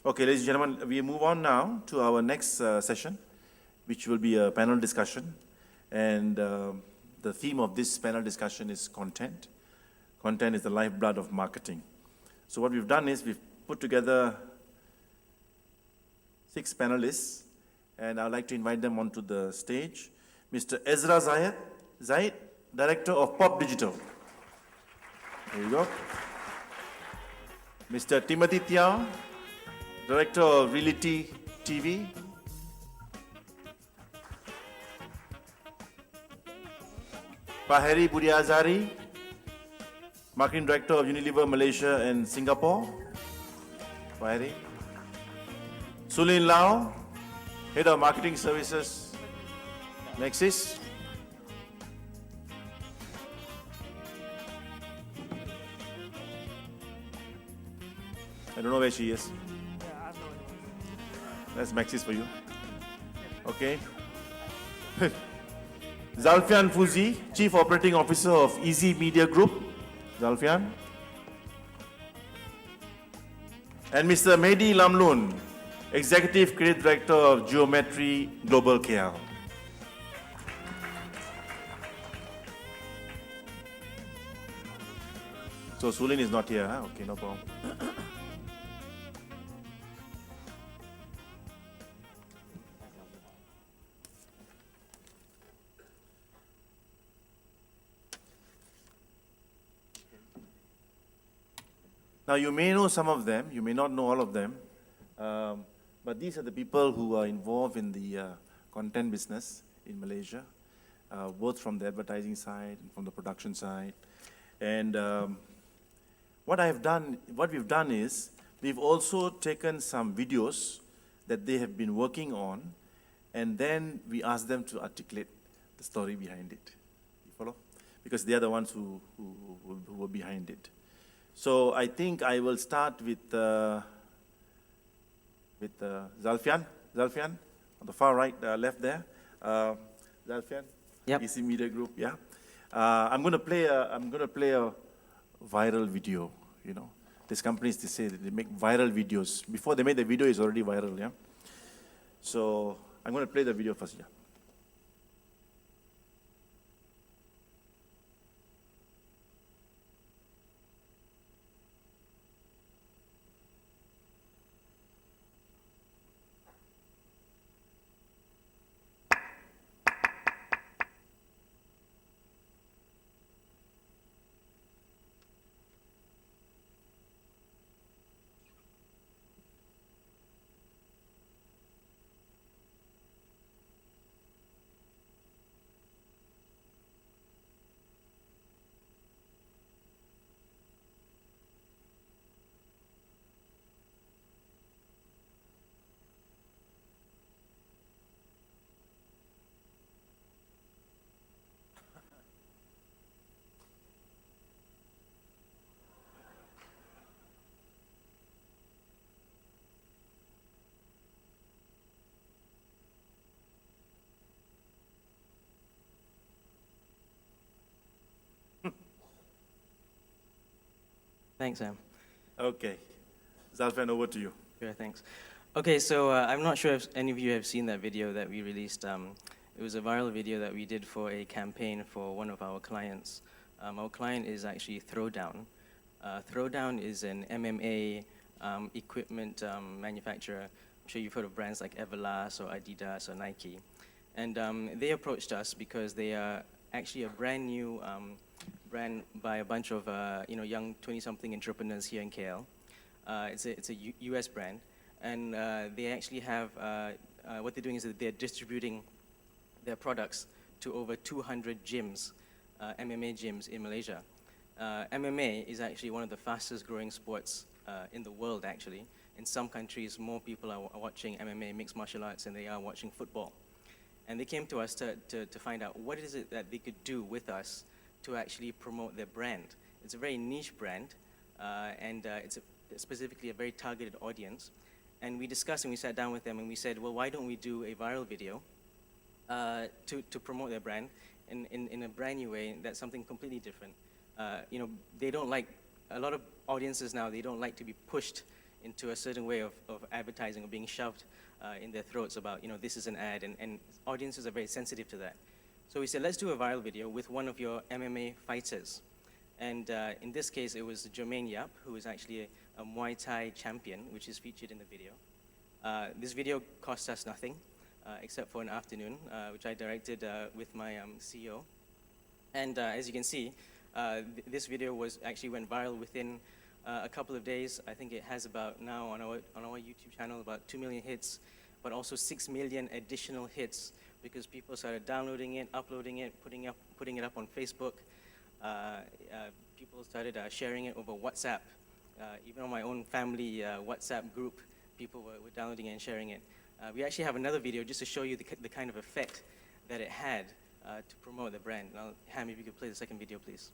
Okay, ladies and gentlemen, we move on now to our next session, which will be a panel discussion. And the theme of this panel discussion is content. Content is the lifeblood of marketing. So what we've done is we've put together 6 panelists, and I'd like to invite them onto the stage. Mr. Ezra Zaid, Director of PopDigital. There you go. Mr. Timothy Tiah, Director of Reelity TV. Budiazhari, Marketing Director of Unilever Malaysia and Singapore. Paheri. Sulin Lau, Head of Marketing Services, Maxis. I don't know where she is. That's Maxis for you. Okay. Zalfian Fuzi, Chief Operating Officer of Easy Media Group. Zalfian. And Mr. Mehdi Lamloum, Executive Creative Director of Geometry Global KL. So Sulin is not here, huh? Okay, no problem. Now, you may know some of them, you may not know all of them, but these are the people who are involved in the content business in Malaysia, both from the advertising side and from the production side. And what we've done is, we've also taken some videos that they have been working on, and then we asked them to articulate the story behind it. You follow? Because they are the ones who were behind it. So I think I will start with Zalfian. Zalfian, on the far right, left there. Zalfian, yep. EC Media Group. Yeah. I'm going to play a viral video. You know, these companies, they say that they make viral videos. Before they made the video, it's already viral. Yeah. So I'm going to play the video first. Yeah. Thanks, Sam. Okay. Zalfian, over to you. Sure, thanks. Okay, so I'm not sure if any of you have seen that video that we released. It was a viral video that we did for a campaign for one of our clients. Our client is actually Throwdown. Throwdown is an MMA equipment manufacturer. I'm sure you've heard of brands like Everlast or Adidas or Nike. And they approached us because they are actually a brand new brand by a bunch of young 20-something entrepreneurs here in KL. It's a US brand, and they actually have, what they're doing is that they're distributing their products to over 200 gyms, MMA gyms in Malaysia. MMA is actually one of the fastest growing sports in the world, actually. In some countries, more people are watching MMA, mixed martial arts, than they are watching football. And they came to us to find out what is it that they could do with us to actually promote their brand. It's a very niche brand, and it's specifically a very targeted audience. And we discussed and we sat down with them and we said, well, why don't we do a viral video to promote their brand in a brand new way? That's something completely different. They don't like, a lot of audiences now, they don't like to be pushed into a certain way of advertising or being shoved in their throats about, this is an ad, and audiences are very sensitive to that. So we said, let's do a viral video with one of your MMA fighters. And in this case, it was Jermaine Yap, who is actually a Muay Thai champion, which is featured in the video. This video cost us nothing, except for an afternoon, which I directed with my CEO. And as you can see, this video actually went viral within a couple of days. I think it has about now on our YouTube channel about 2 million hits, but also 6 million additional hits because people started downloading it, uploading it, putting it up on Facebook. People started sharing it over WhatsApp. Even on my own family WhatsApp group, people were downloading it and sharing it. We actually have another video just to show you the kind of effect that it had to promote the brand. Now, Ham, if you could play the second video, please.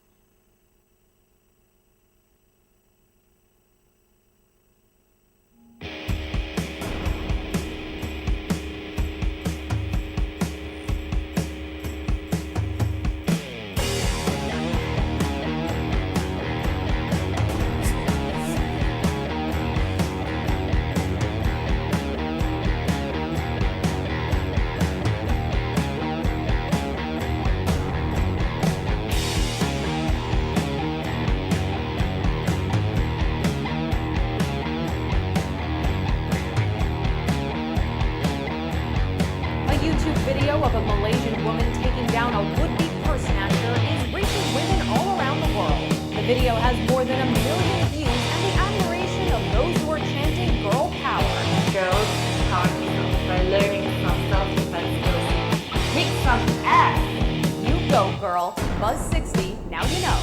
Video of a Malaysian woman taking down a would-be purse snatcher is reaching women all around the world. The video has more than 1 million views and the admiration of those who are chanting girl power. Girls empower themselves by learning some self-defense skills. Kick some ass! You go, girl. Buzz 60, now you know.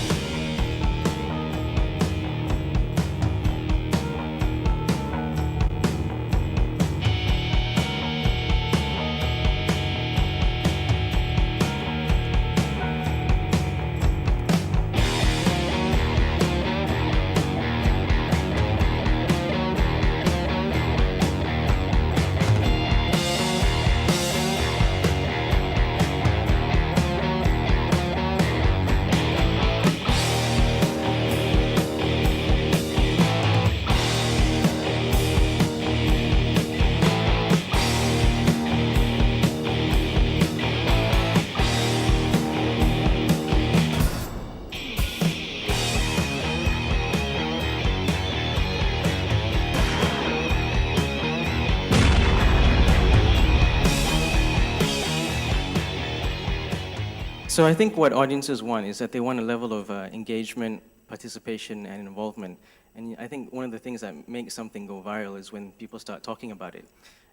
So I think what audiences want is that they want a level of engagement, participation, and involvement. And I think one of the things that makes something go viral is when people start talking about it.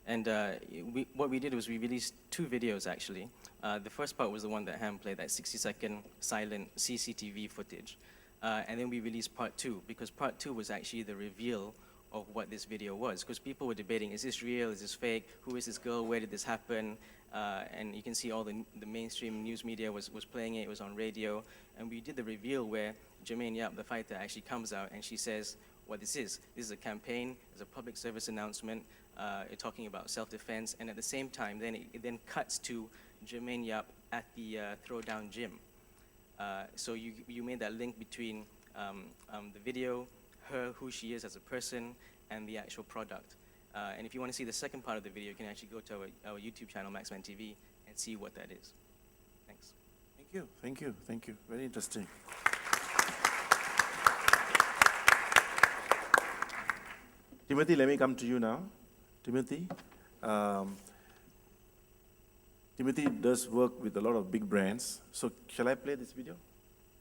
And what we did was we released 2 videos, actually. The first part was the one that Ham played, that 60-second silent CCTV footage. And then we released part 2, because part 2 was actually the reveal of what this video was. Because people were debating, is this real, is this fake, who is this girl, where did this happen? And you can see all the mainstream news media was playing it, it was on radio. And we did the reveal where Jermaine Yap, the fighter, actually comes out and she says what this is. This is a campaign, it's a public service announcement, talking about self-defense, and at the same time, then it then cuts to Jermaine Yap at the throwdown gym. So you made that link between the video, her, who she is as a person, and the actual product. And if you want to see the second part of the video, you can actually go to our YouTube channel, Maxman TV, and see what that is. Thanks. Thank you. Very interesting. Timothy, let me come to you now. Timothy does work with a lot of big brands. So shall I play this video?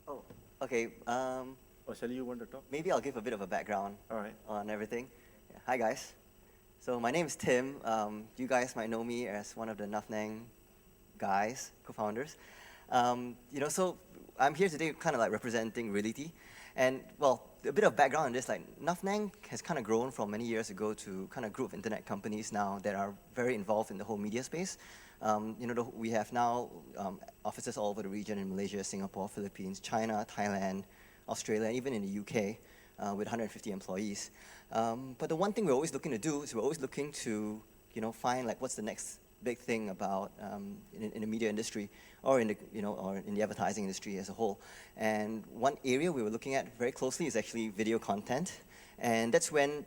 Oh, okay. Or shall you want to talk? Maybe I'll give a bit of a background All right. on everything. Yeah. Hi, guys. So my name is Tim. You guys might know me as one of the Nafnang guys, co-founders. So I'm here today kind of like representing Reelity. And well, a bit of background on this, like Nafnang has kind of grown from many years ago to kind of group of internet companies now that are very involved in the whole media space. We have now offices all over the region in Malaysia, Singapore, Philippines, China, Thailand, Australia, and even in the UK with 150 employees. But the one thing we're always looking to do is we're always looking to find like what's the next big thing about in the media industry or in the advertising industry as a whole. And one area we were looking at very closely is actually video content. And that's when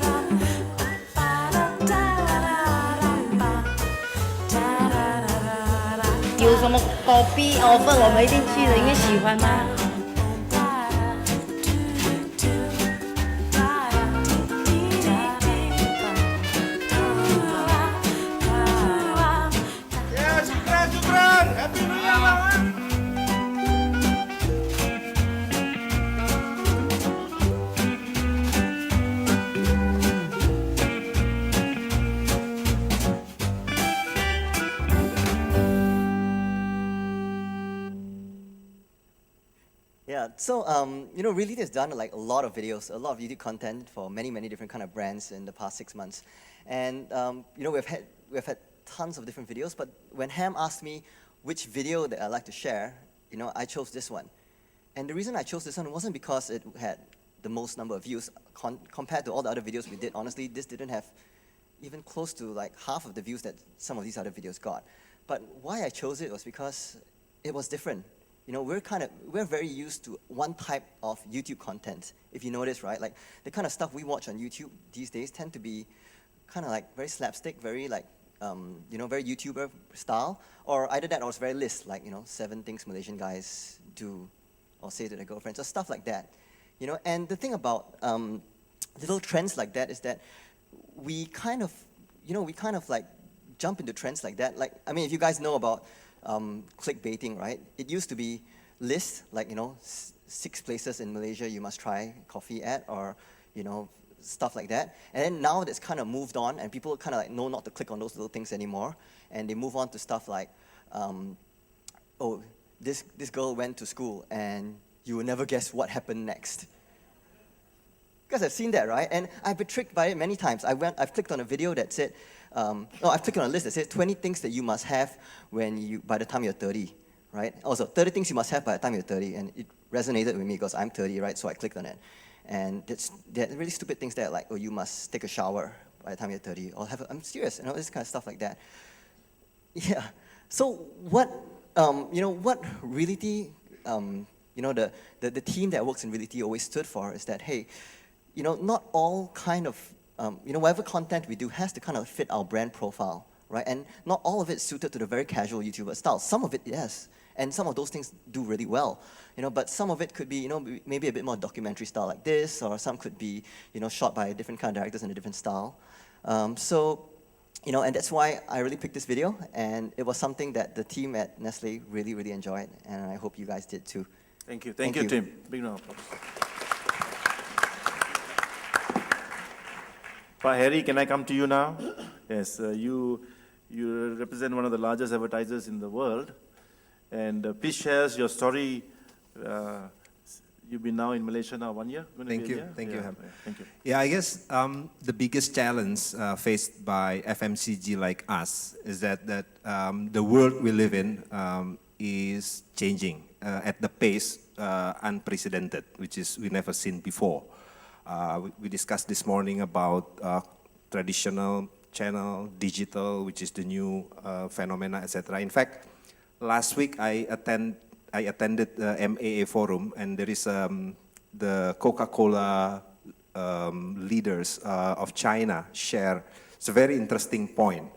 da da da da 有什么 kopi offer 我们一定去的，因为喜欢嘛。Yeah, so Reelity has done like a lot of videos, a lot of YouTube content for many different kind of brands in the past 6 months, and we've had tons of different videos. But when Ham asked me which video that I'd like to share, I chose this one, and the reason I chose this one wasn't because it had the most number of views compared to all the other videos we did. Honestly, this didn't have even close to like half of the views that some of these other videos got. But why I chose it was because it was different. We're very used to one type of YouTube content. If you notice, right? Like the kind of stuff we watch on YouTube these days tend to be kind of like very slapstick, very like, very YouTuber style, or either that or it's very list, like, 7 things Malaysian guys do or say to their girlfriends, or stuff like that. And the thing about little trends like that is that we kind of like jump into trends like that. Like, I mean, if you guys know about clickbaiting, right? It used to be lists, like, 6 places in Malaysia you must try coffee at, or, stuff like that. And then now that's kind of moved on, and people kind of like know not to click on those little things anymore, and they move on to stuff like, oh, this girl went to school, and you will never guess what happened next. You guys have seen that, right? And I've been tricked by it many times. I've clicked on a video that said, I've clicked on a list that says 20 things that you must have by the time you're 30, right? Also, 30 things you must have by the time you're 30, and it resonated with me because I'm 30, right? So I clicked on it. And they're really stupid things there, like, oh, you must take a shower by the time you're 30, or I'm serious, this kind of stuff like that. Yeah. So what Reelity, the team that works in Reelity always stood for is that, hey, not all kind of, whatever content we do has to kind of fit our brand profile, right? And not all of it suited to the very casual YouTuber style. Some of it, yes. And some of those things do really well, but some of it could be, maybe a bit more documentary style like this, or some could be, shot by different kind of directors in a different style. And that's why I really picked this video, and it was something that the team at Nestle really, really enjoyed, and I hope you guys did too. Thank you. Thank you, Tim. Big round of applause. Harry, can I come to you now? Yes, you represent one of the largest advertisers in the world, and please share your story. You've been now in Malaysia now 1 year? Thank you. Thank you. Thank you. Yeah, I guess the biggest challenge faced by FMCG like us is that the world we live in is changing at the pace unprecedented, which is we never seen before. We discussed this morning about traditional channel, digital, which is the new phenomena, etc. In fact, last week I attended the MAA forum, and there is the Coca-Cola leaders of China share. It's a very interesting point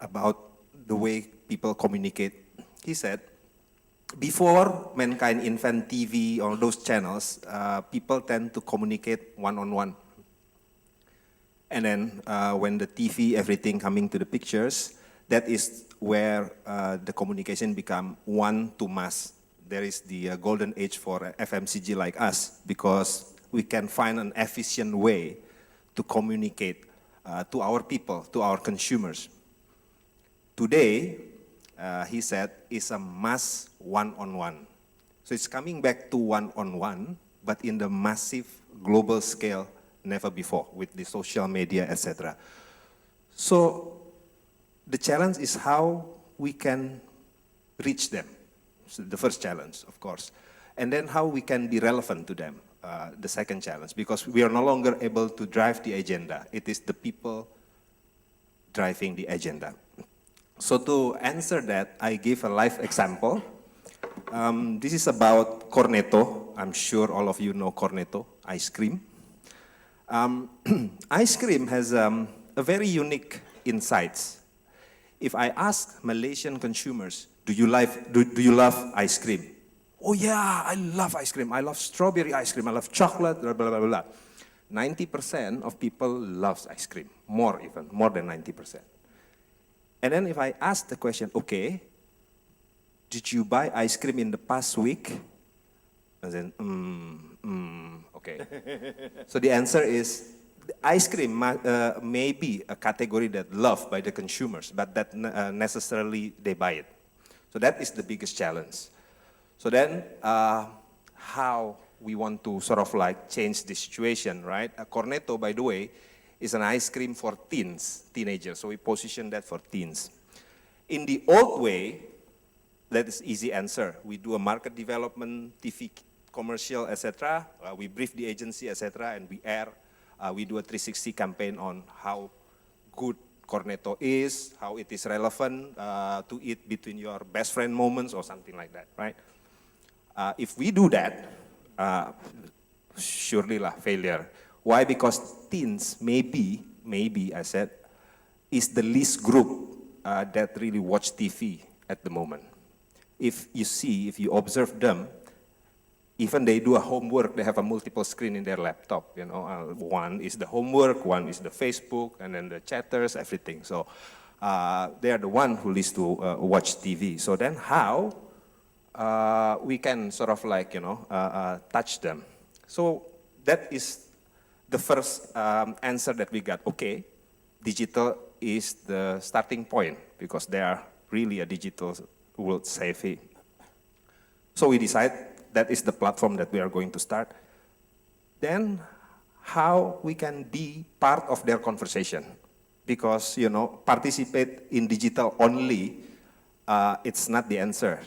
about the way people communicate. He said, before mankind invent TV or those channels, people tend to communicate one-on-one. And then when the TV, everything coming to the pictures, that is where the communication become one to mass. There is the golden age for FMCG like us, because we can find an efficient way to communicate to our people, to our consumers. Today, he said, is a mass one-on-one. So it's coming back to one-on-one, but in the massive global scale, never before, with the social media, etc. So the challenge is how we can reach them. So the first challenge, of course. And then how we can be relevant to them, the second challenge, because we are no longer able to drive the agenda. It is the people driving the agenda. So to answer that, I give a live example. This is about Cornetto. I'm sure all of you know Cornetto, ice cream. Ice cream has a very unique insights. if I ask Malaysian consumers, do you love ice cream? Oh yeah, I love ice cream. I love strawberry ice cream. I love chocolate, blah, blah, blah, blah. 90% of people loves ice cream, more than 90%. And then if I ask the question, okay, did you buy ice cream in the past week? And then, okay. So the answer is, the ice cream may be a category that loved by the consumers, but that necessarily they buy it. So that is the biggest challenge. So then, how we want to sort of like change the situation, right? Cornetto, by the way, is an ice cream for teenagers. So we position that for teens. In the old way, that is easy answer. We do a market development, TV commercial, etc. We brief the agency, etc., and we air. We do a 360 campaign on how good Cornetto is, how it is relevant to eat between your best friend moments or something like that, right? If we do that, surely failure. Why? Because teens maybe I said, is the least group that really watch TV at the moment. If you observe them, even they do a homework, they have a multiple screen in their laptop, you know. One is the homework, one is the Facebook, and then the chatters, everything. So they are the one who needs to watch TV. So then how we can sort of like, you know, touch them. So that is the first answer that we got. Okay, digital is the starting point because they are really a digital world savvy. So we decide that is the platform that we are going to start. Then how we can be part of their conversation. Because, you know, participate in digital only, it's not the answer.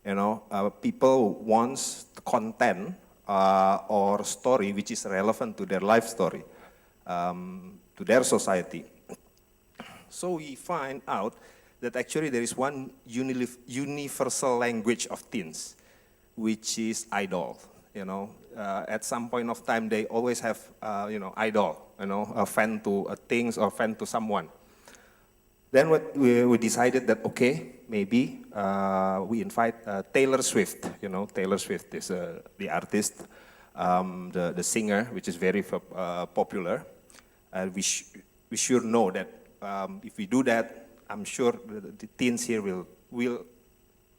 You know, people want content or story which is relevant to their life story, to their society. So we find out that actually there is one universal language of teens, which is idol. You know, at some point of time they always have, you know, idol. You know, a fan to things or fan to someone. Then what we decided that, okay, maybe we invite Taylor Swift. You know, Taylor Swift is the artist, the singer, which is very popular. We sure know that if we do that, I'm sure the teens here will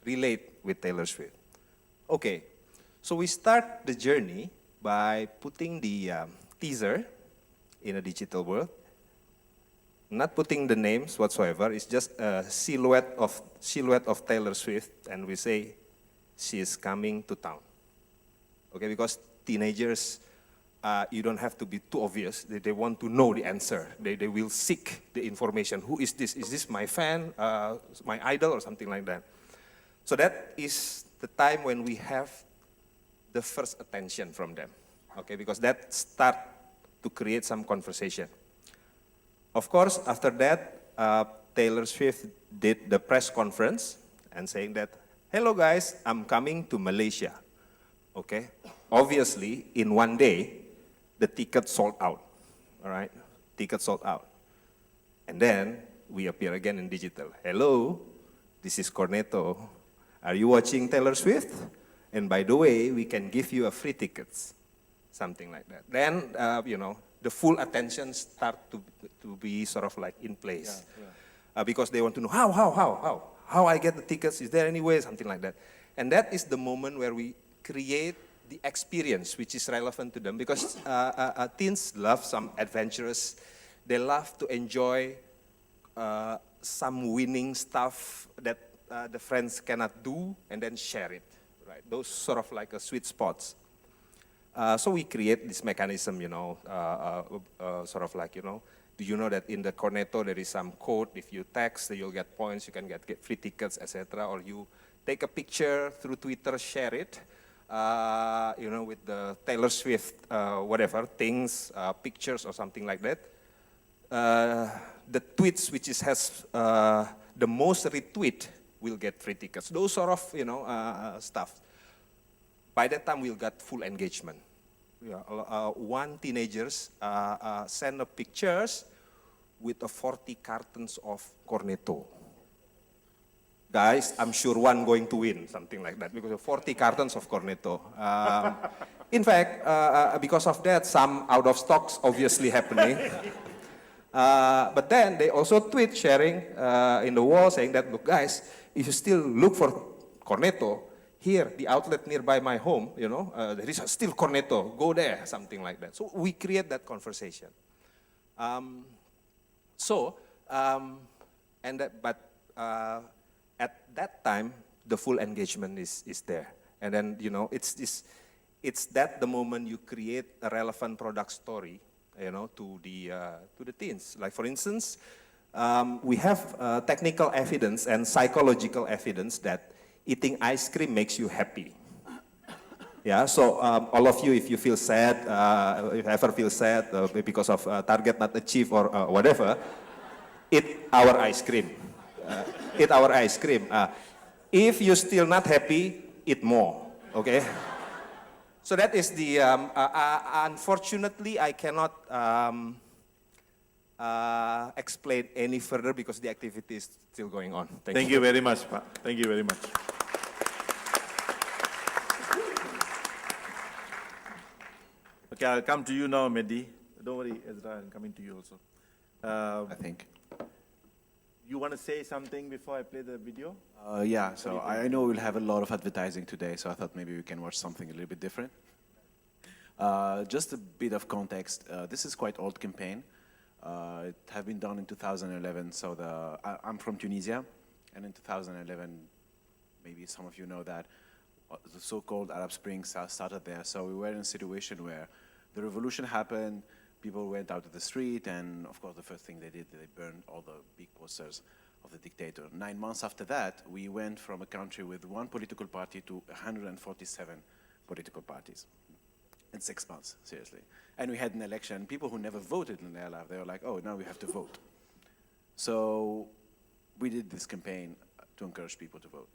relate with Taylor Swift. Okay, so we start the journey by putting the teaser in a digital world. Not putting the names whatsoever, it's just a silhouette of Taylor Swift, and we say, she is coming to town. Okay, because teenagers, you don't have to be too obvious. They want to know the answer. They will seek the information. Who is this? Is this my fan, my idol, or something like that? So that is the time when we have the first attention from them. Okay, because that start to create some conversation. Of course, after that, Taylor Swift did the press conference and saying that, hello guys, I'm coming to Malaysia. Okay, obviously, in one day, the ticket sold out, all right? Ticket sold out. And then, we appear again in digital. Hello, this is Cornetto. Are you watching Taylor Swift? And by the way, we can give you a free tickets, something like that. Then, you know, the full attention start to be sort of like in place. Yeah. Because they want to know, how I get the tickets, is there any way, something like that. And that is the moment where we create the experience which is relevant to them, because teens love some adventurous, they love to enjoy some winning stuff that the friends cannot do and then share it, right? Those sort of like a sweet spots. So we create this mechanism, you know, sort of like, you know, do you know that in the Cornetto there is some code, if you text, you'll get points, you can get free tickets, etc. Or you take a picture through Twitter, share it, you know, with the Taylor Swift, whatever, things, pictures or something like that. The tweets which has the most retweet will get free tickets. Those sort of, you know, stuff. By that time, we'll get full engagement. One teenagers send pictures with 40 cartons of Cornetto. guys, I'm sure one going to win, something like that, because of 40 cartons of Cornetto. In fact, because of that, some out of stocks obviously happening. But then they also tweet sharing in the wall saying that, look guys, if you still look for Cornetto, here, the outlet nearby my home, you know, there is still Cornetto, go there, something like that. So we create that conversation. At that time, the full engagement is there. And then, you know, it's that the moment you create a relevant product story, you know, to the teens. Like for instance, we have technical evidence and psychological evidence that eating ice cream makes you happy. Yeah, so all of you, if you feel sad, if you ever feel sad because of target not achieved or whatever, eat our ice cream. Eat our ice cream. If you're still not happy, eat more, okay? So that is the, unfortunately, I cannot explain any further because the activity is still going on. Thank you very much, Pa. Thank you very much. Okay, I'll come to you now, Mehdi. Don't worry, Ezra, I'm coming to you also. I think. You want to say something before I play the video? Yeah, so I know we'll have a lot of advertising today, so I thought maybe we can watch something a little bit different. Just a bit of context. This is quite old campaign. It had been done in 2011, so I'm from Tunisia, and in 2011, maybe some of you know that the so-called Arab Spring started there. So we were in a situation where the revolution happened, people went out to the street, and of course the first thing they did, they burned all the big posters of the dictator. 9 months after that, we went from a country with one political party to 147 political parties. In 6 months, seriously. And we had an election. People who never voted in their life, they were like, oh, now we have to vote. So we did this campaign to encourage people to vote.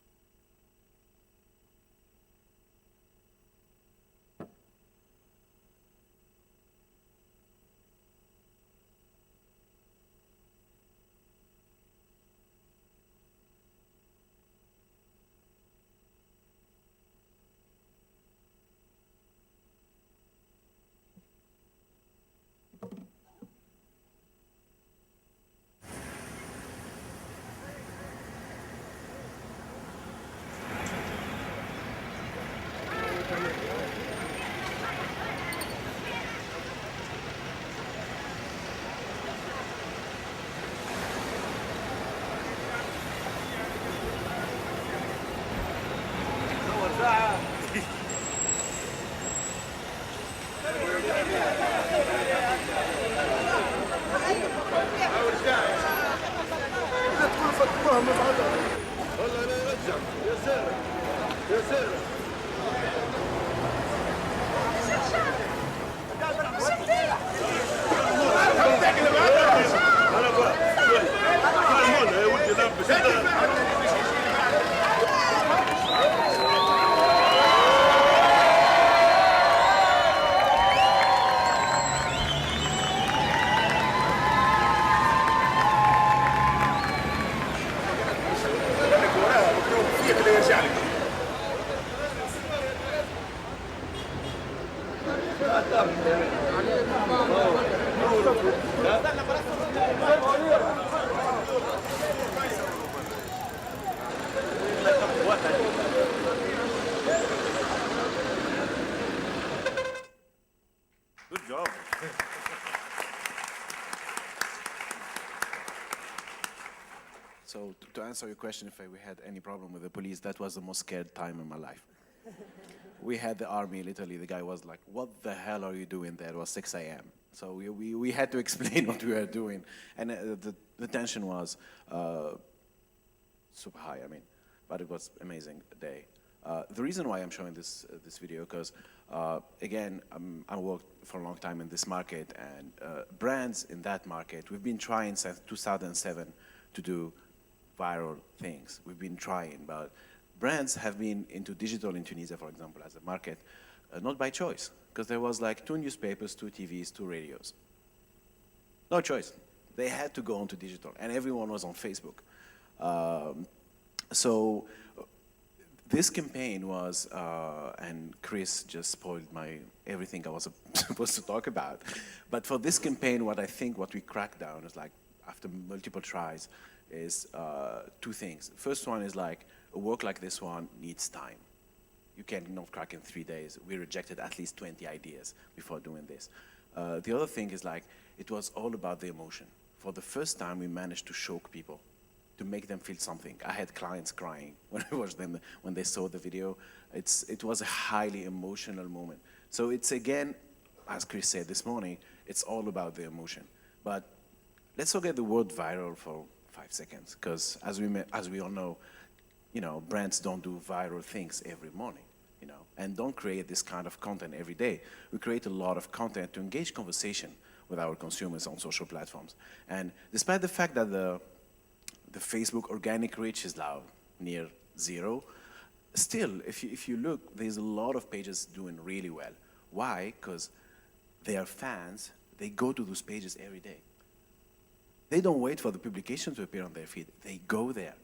Good job. So to answer your question, if we had any problem with the police, that was the most scared time in my life. We had the army, literally, the guy was like, what the hell are you doing there? It was 6 a.m. So we had to explain what we were doing. And the tension was super high, I mean, but it was an amazing day. The reason why I'm showing this video, because again, I worked for a long time in this market, and brands in that market, we've been trying since 2007 to do viral things. We've been trying, but brands have been into digital in Tunisia, for example, as a market, not by choice, because there was like 2 newspapers, 2 TVs, 2 radios. No choice. They had to go onto digital, and everyone was on Facebook. So this campaign was, and Chris just spoiled everything I was supposed to talk about. But for this campaign, what we cracked down is like, after multiple tries, is two things. First one is like, a work like this one needs time. You cannot crack in 3 days. We rejected at least 20 ideas before doing this. The other thing is like, it was all about the emotion. For the first time, we managed to shock people, to make them feel something. I had clients crying when I watched them, when they saw the video. It was a highly emotional moment. So it's, again, as Chris said this morning, it's all about the emotion. But let's forget the word viral for 5 seconds, because as we all know, brands don't do viral things every morning, and don't create this kind of content every day. We create a lot of content to engage conversation with our consumers on social platforms. And despite the fact that the Facebook organic reach is now near 0, still, if you look, there's a lot of pages doing really well. Why? Because they are fans. They go to those pages every day. They don't wait for the publication to appear on their feed. They go there.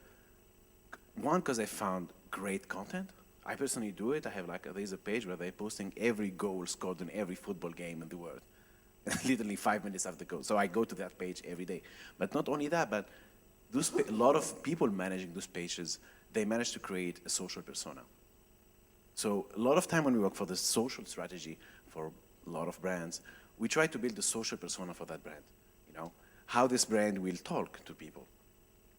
One, because they found great content. I personally do it. I have there's a page where they're posting every goal scored in every football game in the world. Literally 5 minutes after the goal. So I go to that page every day. But not only that, but a lot of people managing those pages, they manage to create a social persona. So a lot of time when we work for the social strategy for a lot of brands, we try to build a social persona for that brand. How this brand will talk to people.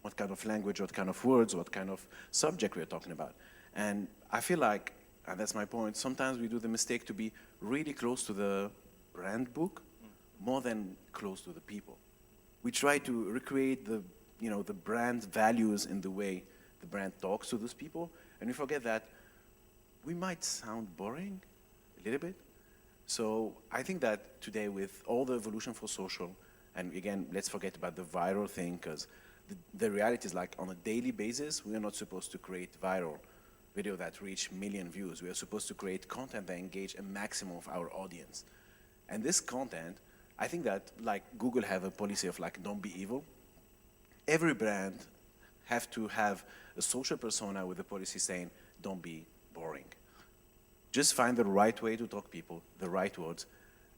What kind of language, what kind of words, what kind of subject we're talking about. And I feel like, and that's my point, sometimes we do the mistake to be really close to the brand book more than close to the people. We try to recreate the brand values in the way the brand talks to those people, and we forget that we might sound boring a little bit. So I think that today, with all the evolution for social, and again, let's forget about the viral thing, because the reality is like on a daily basis, we are not supposed to create viral video that reach million views. We are supposed to create content that engage a maximum of our audience. And this content, I think that like Google have a policy of like, don't be evil. Every brand have to have a social persona with a policy saying, don't be boring. Just find the right way to talk people, the right words.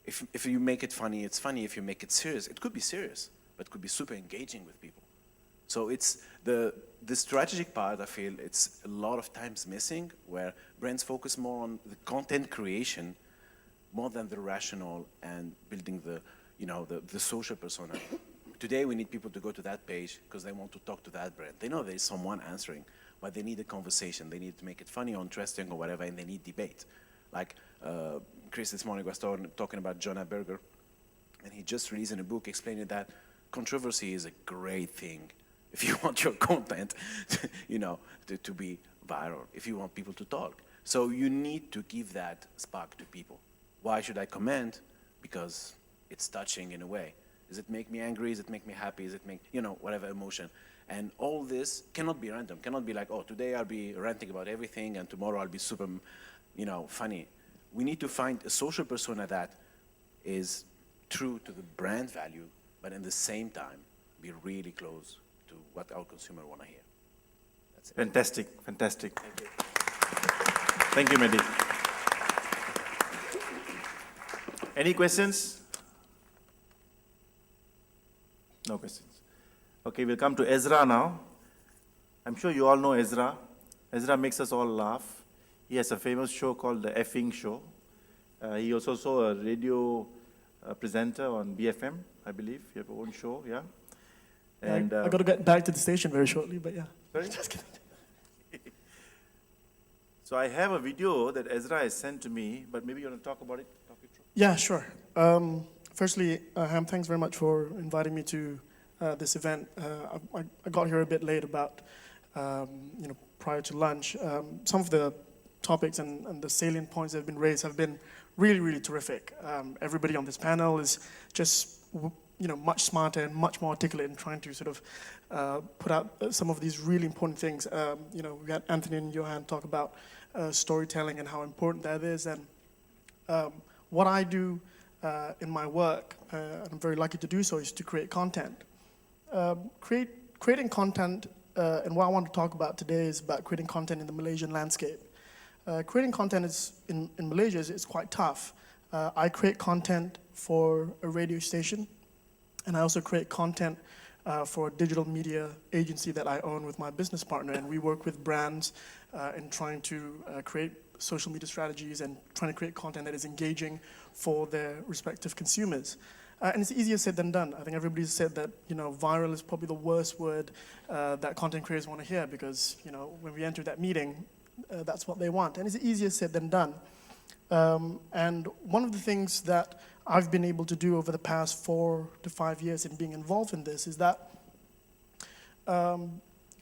If you make it funny, it's funny. If you make it serious, it could be serious, but it could be super engaging with people. So it's the strategic part, I feel, it's a lot of times missing, where brands focus more on the content creation more than the rational and building the social persona. Today, we need people to go to that page because they want to talk to that brand. They know there is someone answering, but they need a conversation. They need to make it funny or interesting or whatever, and they need debate. Like Chris this morning was talking about Jonah Berger, and he just released in a book explaining that controversy is a great thing if you want your content to be viral, if you want people to talk. So you need to give that spark to people. Why should I comment? Because it's touching in a way. Does it make me angry? Does it make me happy? Does it make, whatever emotion? And all this cannot be random. Cannot be like, oh, today I'll be ranting about everything and tomorrow I'll be super, funny. We need to find a social persona that is true to the brand value, but at the same time, be really close to what our consumer want to hear. That's it. Fantastic, fantastic. Thank you, Mehdi. Any questions? No questions. Okay, we'll come to Ezra now. I'm sure you all know Ezra. Ezra makes us all laugh. He has a famous show called The Effing Show. He also saw a radio presenter on BFM, I believe. You have your own show, yeah? And I got to get back to the station very shortly, but yeah. Sorry? Just kidding. So I have a video that Ezra has sent to me, but maybe you want to talk about it? Talk it through. Yeah, sure. Firstly, Ham, thanks very much for inviting me to this event. I got here a bit late about, prior to lunch. Some of the topics and the salient points that have been raised have been really, really terrific. Everybody on this panel is just, much smarter and much more articulate in trying to sort of put out some of these really important things. We had Anthony and Johan talk about storytelling and how important that is. And what I do in my work, and I'm very lucky to do so, is to create content. Creating content and what I want to talk about today is about creating content in the Malaysian landscape. Creating content in Malaysia is quite tough. I create content for a radio station, and I also create content for a digital media agency that I own with my business partner, and we work with brands in trying to create social media strategies and trying to create content that is engaging for their respective consumers. And it's easier said than done. I think everybody's said that, viral is probably the worst word that content creators want to hear because, when we enter that meeting, that's what they want. And it's easier said than done. And one of the things that I've been able to do over the past 4 to 5 years in being involved in this is that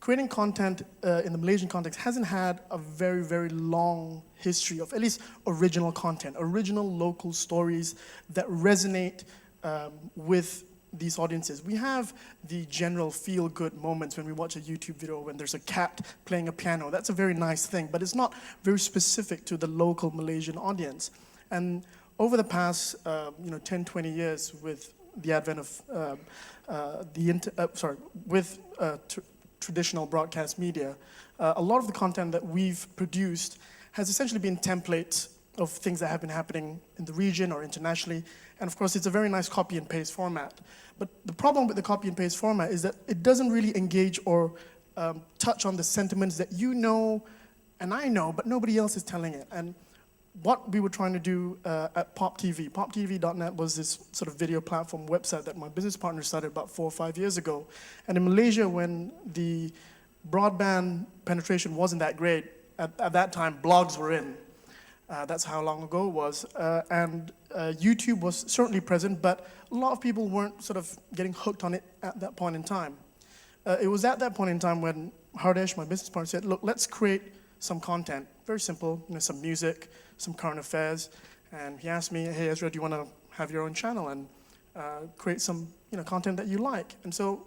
creating content in the Malaysian context hasn't had a very, very long history of at least original content, original local stories that resonate with these audiences. We have the general feel-good moments when we watch a YouTube video when there's a cat playing a piano. That's a very nice thing, but it's not very specific to the local Malaysian audience. And over the past 10, 20 years with the advent of traditional broadcast media, a lot of the content that we've produced has essentially been templates of things that have been happening in the region or internationally. And of course, it's a very nice copy and paste format. But the problem with the copy and paste format is that it doesn't really engage or touch on the sentiments that you know and I know, but nobody else is telling it. And what we were trying to do at poptv.net was this sort of video platform website that my business partner started about 4 or 5 years ago. And in Malaysia, when the broadband penetration wasn't that great, at that time, blogs were in. That's how long ago it was. And YouTube was certainly present, but a lot of people weren't sort of getting hooked on it at that point in time. It was at that point in time when Hardesh, my business partner, said, look, let's create some content. Very simple, some music, some current affairs. And he asked me, hey, Ezra, do you want to have your own channel and create some content that you like? And so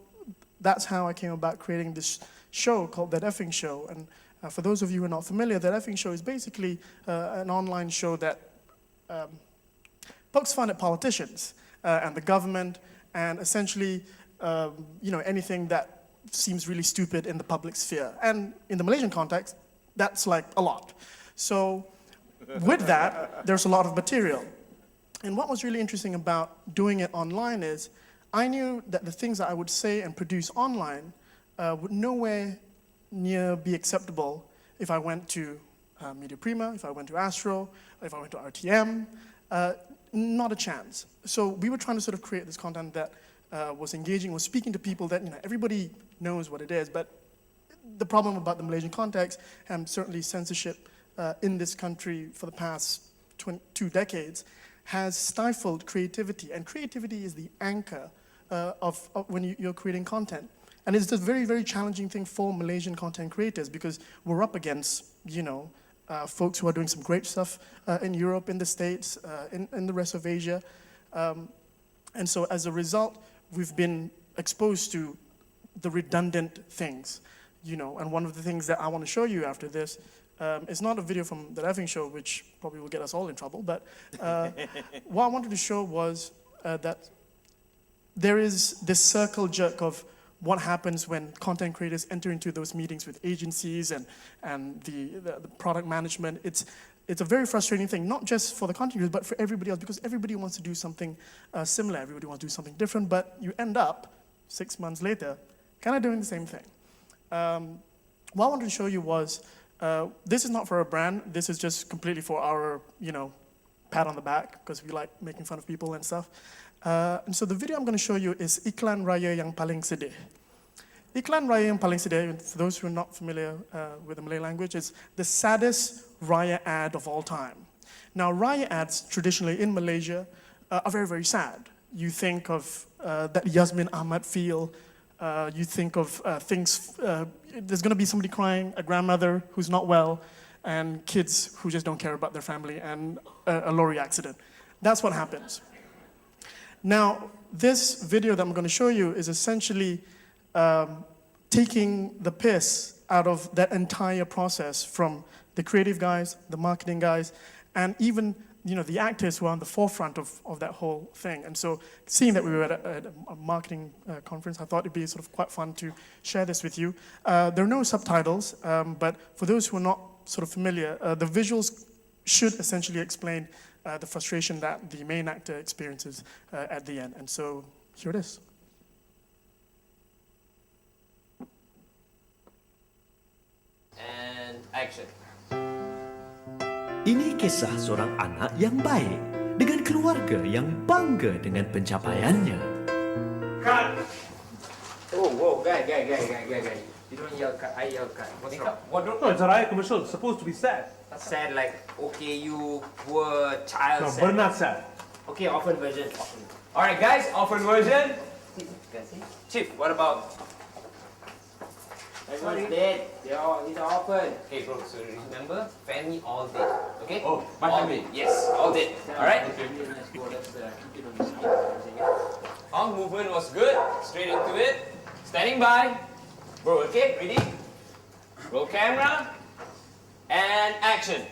that's how I came about creating this show called That Effing Show. And for those of you who are not familiar, That Effing Show is basically an online show that pokes fun at politicians and the government and essentially anything that seems really stupid in the public sphere. And in the Malaysian context, that's like a lot. So with that, there's a lot of material. And what was really interesting about doing it online is I knew that the things that I would say and produce online would nowhere near be acceptable if I went to Media Prima, if I went to Astro, if I went to RTM, not a chance. So we were trying to sort of create this content that was engaging, was speaking to people that everybody knows what it is, but the problem about the Malaysian context and certainly censorship in this country for the past 2 decades has stifled creativity, and creativity is the anchor of when you're creating content. And it's a very, very challenging thing for Malaysian content creators because we're up against, folks who are doing some great stuff in Europe, in the States, in the rest of Asia. And so as a result, we've been exposed to the redundant things, and one of the things that I want to show you after this is not a video from The Effing Show, which probably will get us all in trouble, but what I wanted to show was that there is this circle jerk of what happens when content creators enter into those meetings with agencies and the product management. It's a very frustrating thing, not just for the content creators, but for everybody else, because everybody wants to do something similar. Everybody wants to do something different, but you end up, 6 months later, kind of doing the same thing. What I wanted to show you was, this is not for a brand, this is just completely for our, pat on the back, because we like making fun of people and stuff. And so the video I'm going to show you is Iklan Raya Yang Paling Sedih. Iklan Raya Yang Paling Sedih, for those who are not familiar with the Malay language, is the saddest Raya ad of all time. Now, Raya ads traditionally in Malaysia are very, very sad. You think of that Yasmin Ahmad feel, you think of things, there's going to be somebody crying, a grandmother who's not well, and kids who just don't care about their family, and a lorry accident. That's what happens. Now, this video that I'm going to show you is essentially taking the piss out of that entire process from the creative guys, the marketing guys, and even the actors who are on the forefront of that whole thing. And so seeing that we were at a marketing conference, I thought it'd be sort of quite fun to share this with you. There are no subtitles, but for those who are not sort of familiar, the visuals should essentially explain the frustration that the main actor experiences at the end. And so here it is. And action. Ini kisah seorang anak yang baik dengan keluarga yang bangga dengan pencapaiannya. Cut! Oh, whoa, guy. You don't yell cut, I yell cut. What's wrong? What don't? No, it's alright, commercial. It's supposed to be sad. Sad like, okay, you poor child. No, sad. but not sad. Okay, often version. Alright, guys, often version. Chief, what about? Everyone's dead. These are often. Okay, bro, so remember, family all dead. Okay? Oh, my all family. dead. Yes, all dead. Alright? Okay. Arm movement was good. Straight into it. Standing by. Bro, okay, ready? Roll camera. And action.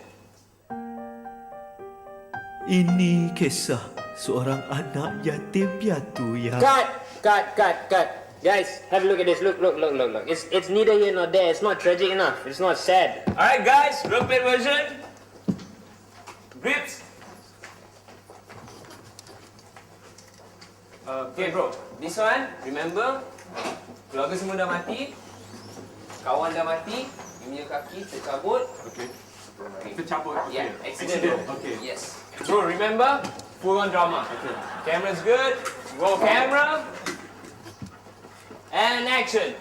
Ini kisah seorang anak yatim piatu yang... Cut! Guys, have a look at this. Look. It's neither here nor there. It's not tragic enough. It's not sad. Alright, guys, real quick version. Grips. Okay, bro. This one, remember, keluarga semua dah mati, kawan dah mati, you punya kaki tercabut. Okay. Tercabut. Okay. Yeah, accident. Okay. Yes. Bro, remember, full on drama. Okay. Camera's good. Roll camera. And action.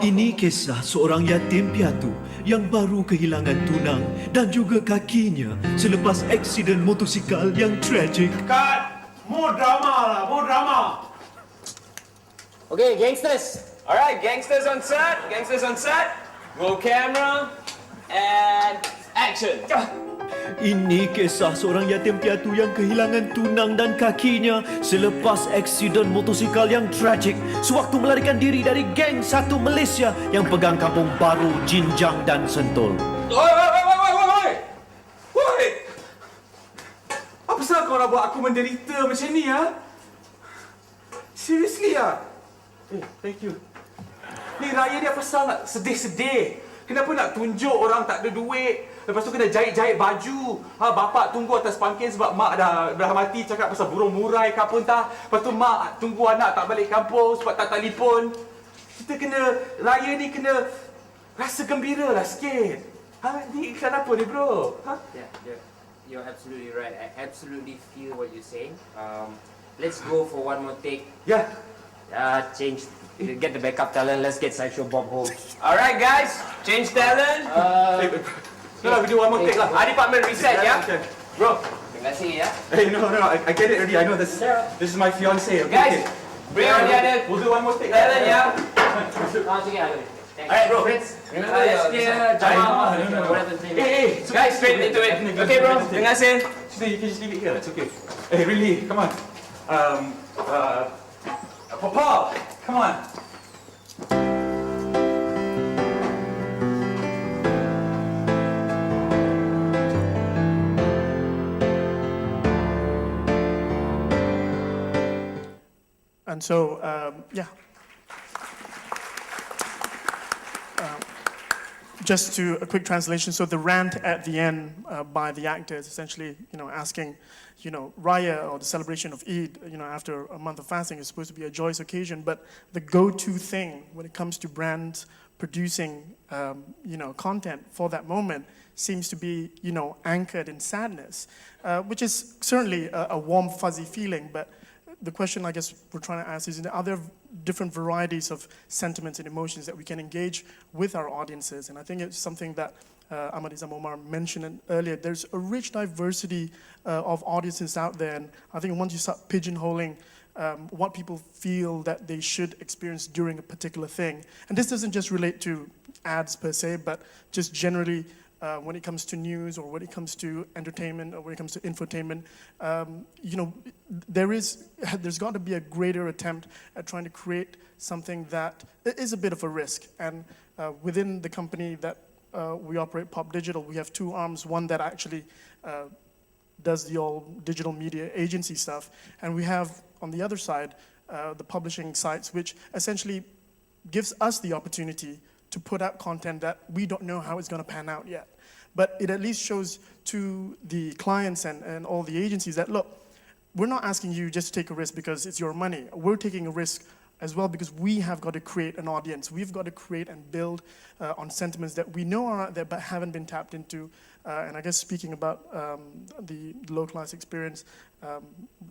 Ini kisah seorang yatim piatu yang baru kehilangan tunang dan juga kakinya selepas aksiden motosikal yang tragik. Cut! More drama. Okay, gangsters. Alright, gangsters on set. Roll camera. And action. Ini kisah seorang yatim piatu yang kehilangan tunang dan kakinya selepas aksiden motosikal yang tragik sewaktu melarikan diri dari geng satu Malaysia yang pegang kampung baru, Jinjang dan Sentul. Woi! Apa salah kau nak buat aku menderita macam ni, ha? Seriously, ha? Thank you. Ni raya ni apa salah nak sedih-sedih? Kenapa nak tunjuk orang tak ada duit? Lepas tu kena jahit-jahit baju. Bapak tunggu atas pangkin sebab mak dah mati, cakap pasal burung murai ke apa entah. Lepas tu mak tunggu anak tak balik kampung sebab tak telefon. Kita kena, raya ni kena rasa gembira lah sikit. Ni iklan apa ni, bro? Yeah, you're absolutely right. I absolutely feel what you're saying. Let's go for one more take. Yeah. Change. Get the backup talent. Let's get Sideshow Bob home. Alright, guys. Change talent. No, we do one more take lah. Department reset, yeah? Okay. Bro. Terima kasih, ya. Hey, no, I get it already. I know this is my fiance. Okay, Guys, bring on the other. We'll do one more take. Talent, yeah? Alright, bro. Remember, let's clear Jamal. Hey, guys, straight into it. Okay, bro. Terima kasih. You can just leave it here. It's okay. Hey, really, come on. Papa, come on. And so, just to a quick translation. So the rant at the end by the actor is essentially, asking, Raya or the celebration of Eid, after a month of fasting is supposed to be a joyous occasion, but the go-to thing when it comes to brands producing, content for that moment seems to be, anchored in sadness, which is certainly a warm, fuzzy feeling, but the question I guess we're trying to ask is, are there different varieties of sentiments and emotions that we can engage with our audiences? And I think it's something that Ahmad Izam Omar mentioned earlier. There's a rich diversity of audiences out there, and I think once you start pigeonholing what people feel that they should experience during a particular thing, and this doesn't just relate to ads per se, but just generally when it comes to news or when it comes to entertainment or when it comes to infotainment, there's got to be a greater attempt at trying to create something that is a bit of a risk. And within the company that we operate, PopDigital, we have two arms, one that actually does the all digital media agency stuff. And we have, on the other side, the publishing sites, which essentially gives us the opportunity to put out content that we don't know how it's going to pan out yet. But it at least shows to the clients and all the agencies that, look, we're not asking you just to take a risk because it's your money. We're taking a risk as well because we have got to create an audience. We've got to create and build on sentiments that we know are out there but haven't been tapped into. And I guess speaking about the low-class experience,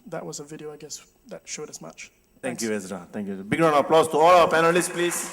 that was a video, I guess, that showed as much. Thank you, Ezra. Thank you. Big round of applause to all our panelists, please.